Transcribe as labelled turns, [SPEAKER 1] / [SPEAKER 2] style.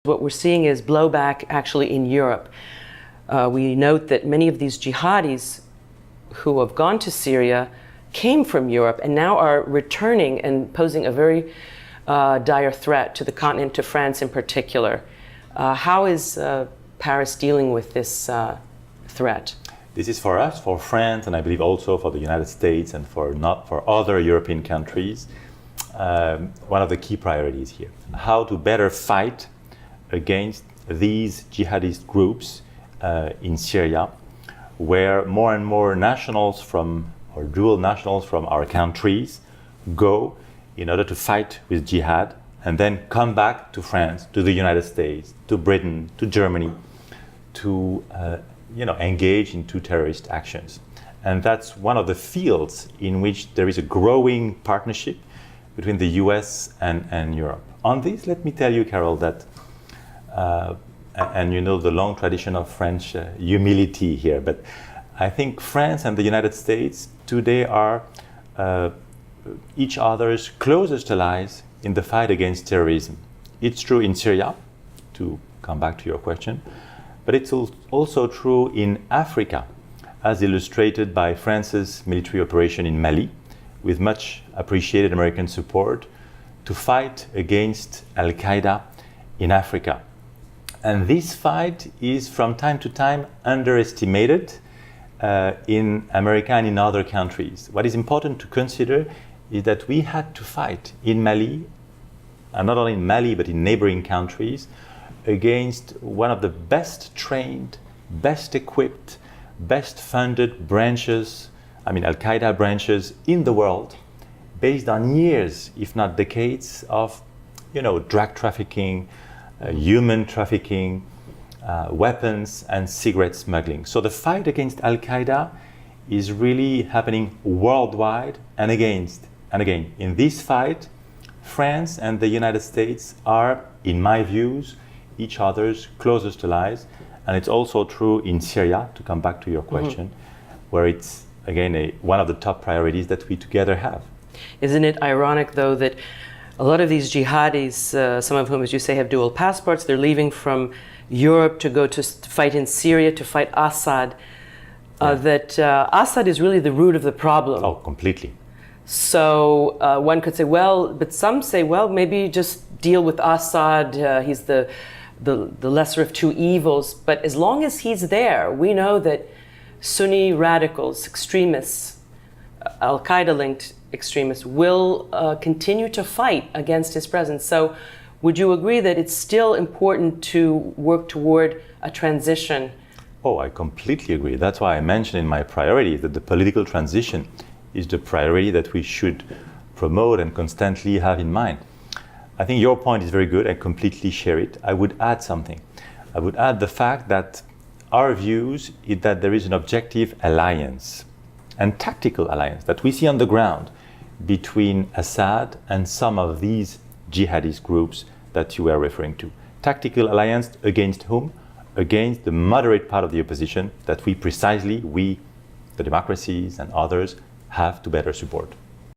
[SPEAKER 1] What we're seeing is blowback actually in Europe. We note that many of these jihadis who have gone to Syria came from Europe and now are returning and posing a very dire threat to the continent, to France in particular. How is Paris dealing with this threat?
[SPEAKER 2] This is for us, for France, and I believe also for the United States and for other European countries, one of the key priorities here. How to better fight against these jihadist groups in Syria, where more and more nationals or dual nationals from our countries go in order to fight with jihad and then come back to France, to the United States, to Britain, to Germany, to engage into terrorist actions. And that's one of the fields in which there is a growing partnership between the US and Europe. On this, let me tell you, Carol, that, and you know the long tradition of French humility here, but I think France and the United States today are each other's closest allies in the fight against terrorism. It's true in Syria, to come back to your question, but it's also true in Africa, as illustrated by France's military operation in Mali, with much appreciated American support to fight against al-Qaida in Africa. And this fight is from time to time underestimated in America and in other countries. What is important to consider is that we had to fight in Mali, and not only in Mali but in neighboring countries, against one of the best trained, best equipped, best funded branches, al-Qaeda branches in the world, based on years, if not decades, of drug trafficking, human trafficking, weapons and cigarette smuggling. So the fight against al-Qaeda is really happening worldwide, and again, in this fight, France and the United States are, in my views, each other's closest allies. And it's also true in Syria, to come back to your question, where it's, again, one of the top priorities that we together have.
[SPEAKER 1] Isn't it ironic, though, that a lot of these jihadis, some of whom, as you say, have dual passports, they're leaving from Europe to go to fight in Syria, to fight Assad, that Assad is really the root of the problem.
[SPEAKER 2] Oh, completely.
[SPEAKER 1] So one could say, well, but some say, well, maybe just deal with Assad, he's the lesser of two evils. But as long as he's there, we know that Sunni radicals, extremists, al-Qaeda linked extremists will continue to fight against his presence. So would you agree that it's still important to work toward a transition?
[SPEAKER 2] Oh, I completely agree. That's why I mentioned in my priority that the political transition is the priority that we should promote and constantly have in mind. I think your point is very good. I completely share it. I would add something. I would add the fact that our views is that there is an objective alliance and tactical alliance that we see on the ground between Assad and some of these jihadist groups that you were referring to. Tactical alliance against whom? Against the moderate part of the opposition that we, the democracies and others, have to better support.